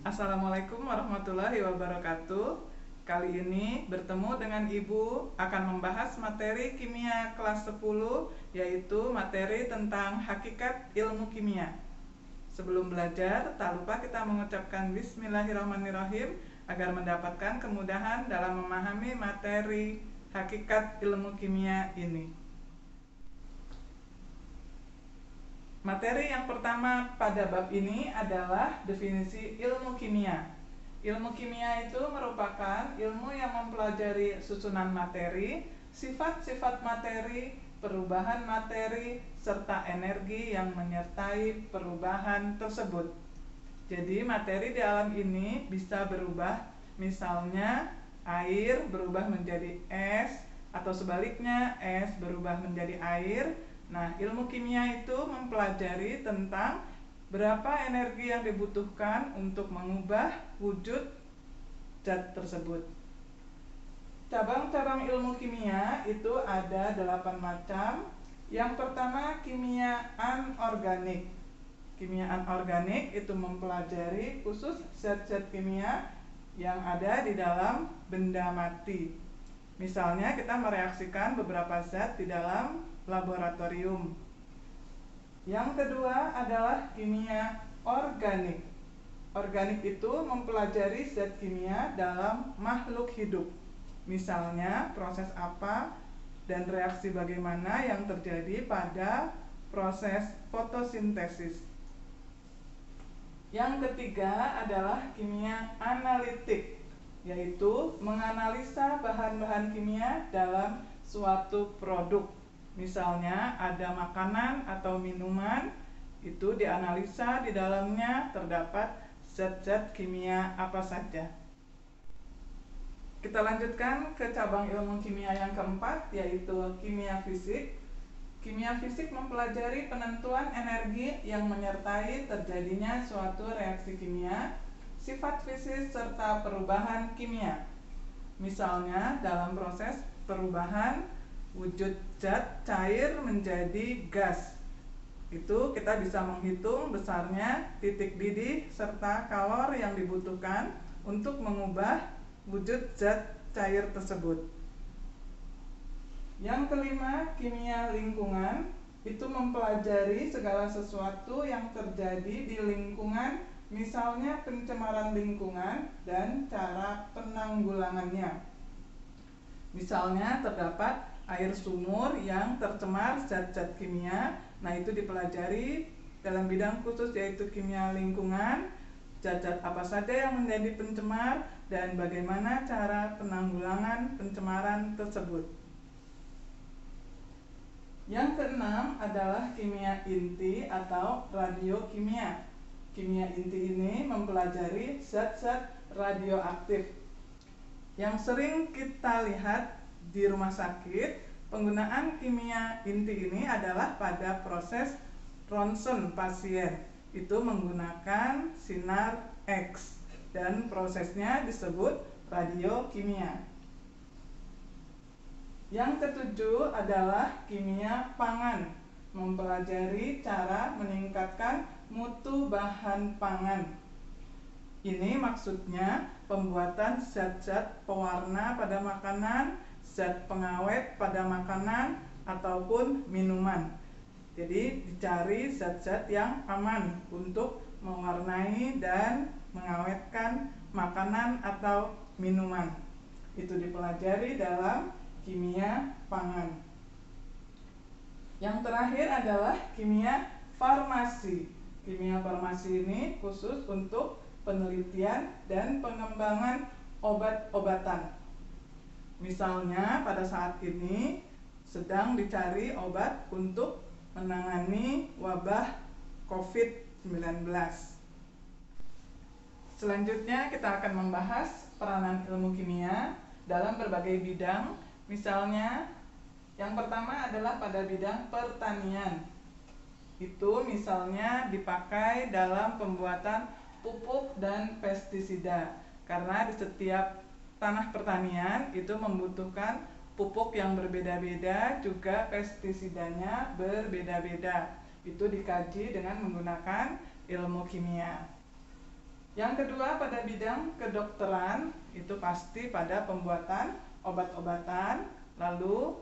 Assalamualaikum warahmatullahi wabarakatuh. Kali ini bertemu dengan Ibu akan membahas materi kimia kelas 10, yaitu materi tentang hakikat ilmu kimia. Sebelum belajar, tak lupa kita mengucapkan Bismillahirrahmanirrahim agar mendapatkan kemudahan dalam memahami materi hakikat ilmu kimia ini. Materi yang pertama pada bab ini adalah definisi ilmu kimia. Ilmu kimia itu merupakan ilmu yang mempelajari susunan materi, sifat-sifat materi, perubahan materi, serta energi yang menyertai perubahan tersebut. Jadi materi di alam ini bisa berubah, misalnya air berubah menjadi es, atau sebaliknya es berubah menjadi air. Nah, ilmu kimia itu mempelajari tentang berapa energi yang dibutuhkan untuk mengubah wujud zat tersebut. Cabang-cabang ilmu kimia itu ada 8 macam. Yang pertama, kimia anorganik. Kimia anorganik itu mempelajari khusus zat-zat kimia yang ada di dalam benda mati. Misalnya kita mereaksikan beberapa zat di dalam laboratorium. Yang kedua adalah kimia organik. Organik itu mempelajari zat kimia dalam makhluk hidup. Misalnya proses apa dan reaksi bagaimana yang terjadi pada proses fotosintesis. Yang ketiga adalah kimia analitik, yaitu menganalisa bahan-bahan kimia dalam suatu produk. Misalnya ada makanan atau minuman, itu dianalisa di dalamnya terdapat zat-zat kimia apa saja. Kita lanjutkan ke cabang ilmu kimia yang keempat, yaitu kimia fisik. Kimia fisik mempelajari penentuan energi yang menyertai terjadinya suatu reaksi kimia, sifat fisik serta perubahan kimia. Misalnya dalam proses perubahan wujud zat cair menjadi gas. Itu kita bisa menghitung besarnya titik didih serta kalor yang dibutuhkan untuk mengubah wujud zat cair tersebut. Yang kelima, kimia lingkungan itu mempelajari segala sesuatu yang terjadi di lingkungan, misalnya pencemaran lingkungan dan cara penanggulangannya. Misalnya terdapat air sumur yang tercemar zat-zat kimia, nah itu dipelajari dalam bidang khusus yaitu kimia lingkungan, zat-zat apa saja yang menjadi pencemar dan bagaimana cara penanggulangan pencemaran tersebut. Yang keenam adalah kimia inti atau radiokimia. Kimia inti ini mempelajari zat-zat radioaktif. Yang sering kita lihat di rumah sakit, penggunaan kimia inti ini adalah pada proses ronsen pasien. Itu menggunakan sinar X dan prosesnya disebut radiokimia. Yang ketujuh adalah kimia pangan, mempelajari cara meningkatkan mutu bahan pangan. Ini maksudnya pembuatan zat-zat pewarna pada makanan, zat pengawet pada makanan, ataupun minuman. Jadi dicari zat-zat yang aman untuk mewarnai dan mengawetkan makanan atau minuman. Itu dipelajari dalam kimia pangan. Yang terakhir adalah kimia farmasi. Kimia farmasi ini khusus untuk penelitian dan pengembangan obat-obatan. Misalnya pada saat ini sedang dicari obat untuk menangani wabah COVID-19. Selanjutnya kita akan membahas peranan ilmu kimia dalam berbagai bidang. Misalnya yang pertama adalah pada bidang pertanian. Itu misalnya dipakai dalam pembuatan pupuk dan pestisida, karena di setiap tanah pertanian itu membutuhkan pupuk yang berbeda-beda, juga pestisidanya berbeda-beda. Itu dikaji dengan menggunakan ilmu kimia. Yang kedua pada bidang kedokteran, itu pasti pada pembuatan obat-obatan, lalu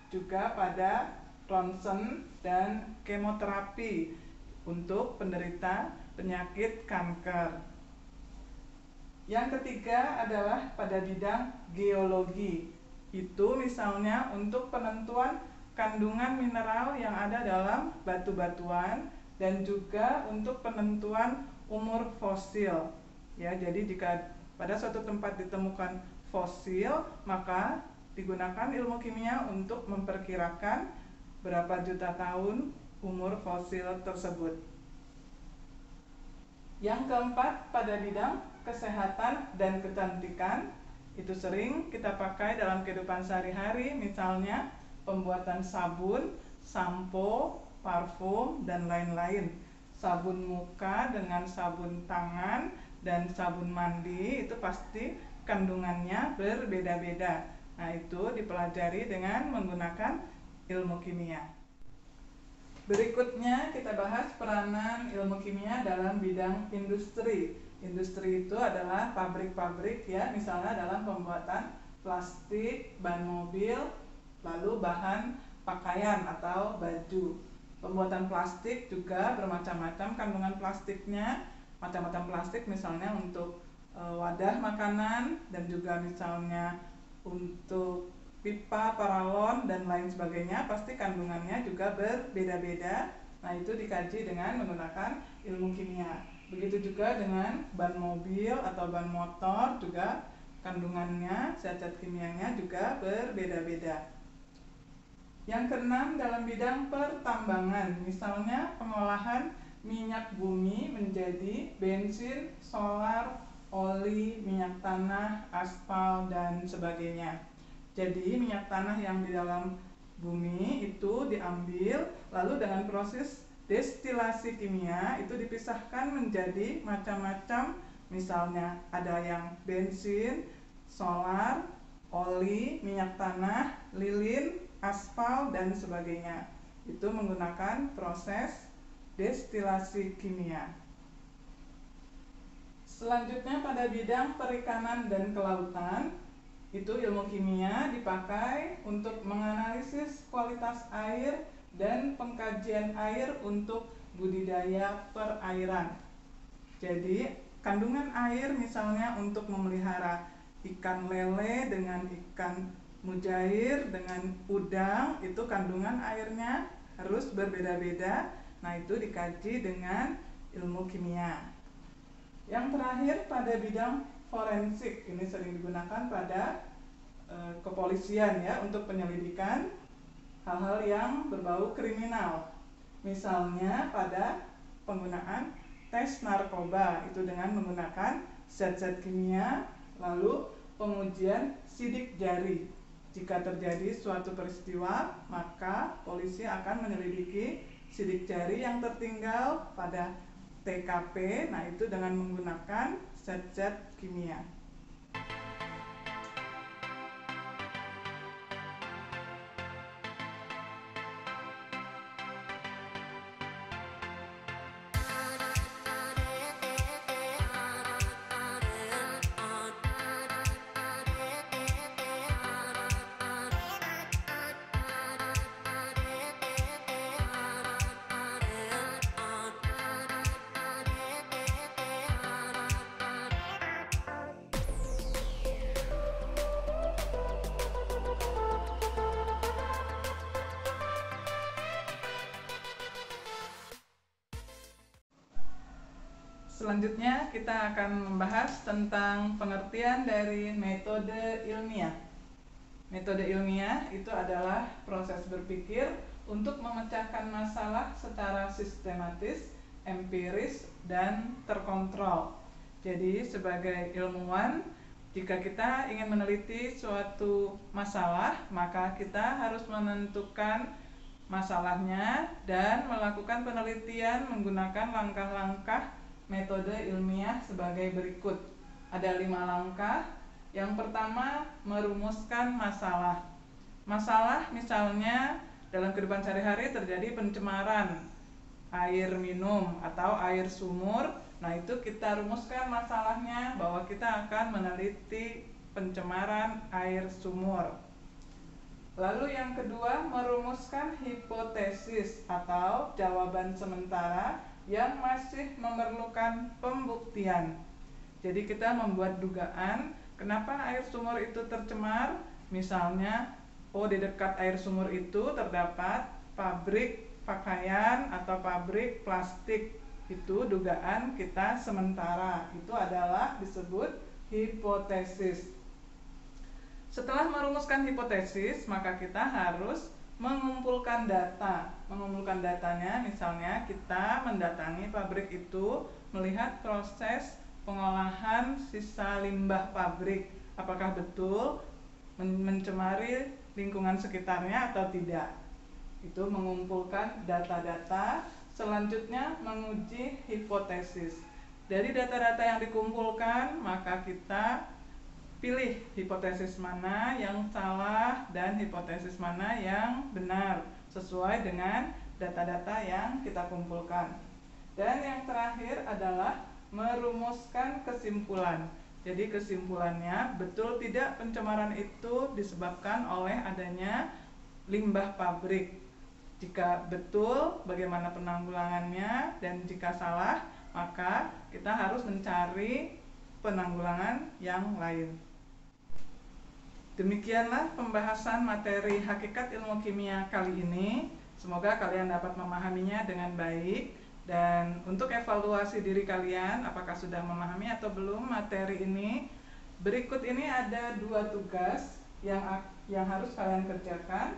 juga pada ronsen dan kemoterapi untuk penderita penyakit kanker. Yang ketiga adalah pada bidang geologi. Itu misalnya untuk penentuan kandungan mineral yang ada dalam batu-batuan dan juga untuk penentuan umur fosil. Ya, jadi jika pada suatu tempat ditemukan fosil, maka digunakan ilmu kimia untuk memperkirakan berapa juta tahun umur fosil tersebut. Yang keempat pada bidang kesehatan dan kecantikan, itu sering kita pakai dalam kehidupan sehari-hari, misalnya pembuatan sabun, sampo, parfum, dan lain-lain. Sabun muka dengan sabun tangan dan sabun mandi itu pasti kandungannya berbeda-beda. Nah, itu dipelajari dengan menggunakan ilmu kimia. Berikutnya kita bahas peranan ilmu kimia dalam bidang industri. Industri itu adalah pabrik-pabrik ya, misalnya dalam pembuatan plastik, ban mobil, lalu bahan pakaian atau baju. Pembuatan plastik juga bermacam-macam kandungan plastiknya, macam-macam plastik misalnya untuk wadah makanan dan juga misalnya untuk pipa, paralon, dan lain sebagainya, pasti kandungannya juga berbeda-beda. Nah, itu dikaji dengan menggunakan ilmu kimia. Begitu juga dengan ban mobil atau ban motor, juga kandungannya, zat-zat kimianya juga berbeda-beda. Yang keenam dalam bidang pertambangan, misalnya pengolahan minyak bumi menjadi bensin, solar, oli, minyak tanah, aspal, dan sebagainya. Jadi minyak tanah yang di dalam bumi itu diambil, lalu dengan proses destilasi kimia itu dipisahkan menjadi macam-macam, misalnya ada yang bensin, solar, oli, minyak tanah, lilin, aspal, dan sebagainya. Itu menggunakan proses destilasi kimia. Selanjutnya pada bidang perikanan dan kelautan, itu ilmu kimia dipakai untuk menganalisis kualitas air dan pengkajian air untuk budidaya perairan. Jadi kandungan air misalnya untuk memelihara ikan lele dengan ikan mujair dengan udang, itu kandungan airnya harus berbeda-beda. Nah, itu dikaji dengan ilmu kimia. Yang terakhir pada bidang forensik, ini sering digunakan pada kepolisian ya, untuk penyelidikan hal-hal yang berbau kriminal. Misalnya pada penggunaan tes narkoba, itu dengan menggunakan zat-zat kimia, lalu pengujian sidik jari. Jika terjadi suatu peristiwa, maka polisi akan menyelidiki sidik jari yang tertinggal pada TKP. Nah, itu dengan menggunakan zat-zat kimia. Selanjutnya kita akan membahas tentang pengertian dari metode ilmiah. Metode ilmiah itu adalah proses berpikir untuk memecahkan masalah secara sistematis, empiris, dan terkontrol. Jadi sebagai ilmuwan, jika kita ingin meneliti suatu masalah, maka kita harus menentukan masalahnya dan melakukan penelitian menggunakan langkah-langkah metode ilmiah sebagai berikut. Ada 5 langkah. Yang pertama, merumuskan masalah. Masalah misalnya dalam kehidupan sehari-hari terjadi pencemaran air minum atau air sumur Nah, itu kita rumuskan masalahnya bahwa kita akan meneliti pencemaran air sumur. Lalu yang kedua, merumuskan hipotesis atau jawaban sementara yang masih memerlukan pembuktian. Jadi kita membuat dugaan kenapa air sumur itu tercemar. Misalnya, di dekat air sumur itu terdapat pabrik pakaian atau pabrik plastik. Itu dugaan kita sementara. Itu adalah disebut hipotesis. Setelah merumuskan hipotesis, maka kita harus mengumpulkan data. Mengumpulkan datanya, misalnya kita mendatangi pabrik itu, melihat proses pengolahan sisa limbah pabrik. Apakah betul mencemari lingkungan sekitarnya atau tidak. Itu mengumpulkan data-data. Selanjutnya menguji hipotesis. Dari data-data yang dikumpulkan, maka kita pilih hipotesis mana yang salah dan hipotesis mana yang benar sesuai dengan data-data yang kita kumpulkan. Dan yang terakhir adalah merumuskan kesimpulan. Jadi kesimpulannya, betul tidak pencemaran itu disebabkan oleh adanya limbah pabrik. Jika betul, bagaimana penanggulangannya, dan jika salah, maka kita harus mencari penanggulangan yang lain. Demikianlah pembahasan materi hakikat ilmu kimia kali ini. Semoga kalian dapat memahaminya dengan baik. Dan untuk evaluasi diri kalian, apakah sudah memahami atau belum materi ini, berikut ini ada 2 tugas yang harus kalian kerjakan.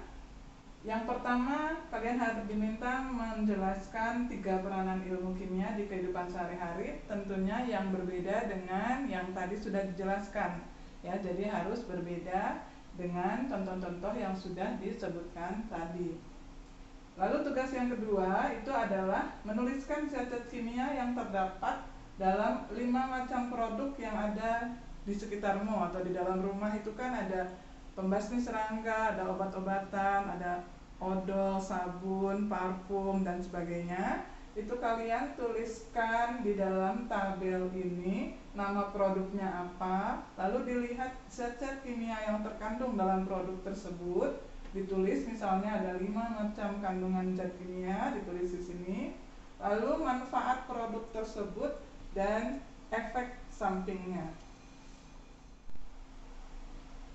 Yang pertama, kalian harus diminta menjelaskan 3 peranan ilmu kimia di kehidupan sehari-hari, tentunya yang berbeda dengan yang tadi sudah dijelaskan. Ya, jadi harus berbeda dengan contoh-contoh yang sudah disebutkan tadi. Lalu tugas yang kedua itu adalah menuliskan zat-zat kimia yang terdapat dalam 5 macam produk yang ada di sekitarmu atau di dalam rumah. Itu kan ada pembasmi serangga, ada obat-obatan, ada odol, sabun, parfum, dan sebagainya. Itu kalian tuliskan di dalam tabel ini nama produknya apa, lalu dilihat zat-zat kimia yang terkandung dalam produk tersebut. Ditulis misalnya ada 5 macam kandungan zat kimia, ditulis di sini. Lalu manfaat produk tersebut dan efek sampingnya.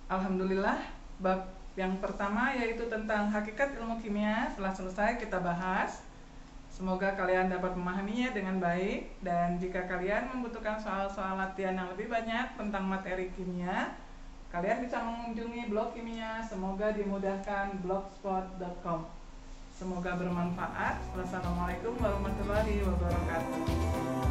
Alhamdulillah, bab yang pertama yaitu tentang hakikat ilmu kimia telah selesai kita bahas. Semoga kalian dapat memahaminya dengan baik, dan jika kalian membutuhkan soal-soal latihan yang lebih banyak tentang materi kimia, kalian bisa mengunjungi blog kimia. Semoga dimudahkan blogspot.com. Semoga bermanfaat. Wassalamualaikum warahmatullahi wabarakatuh.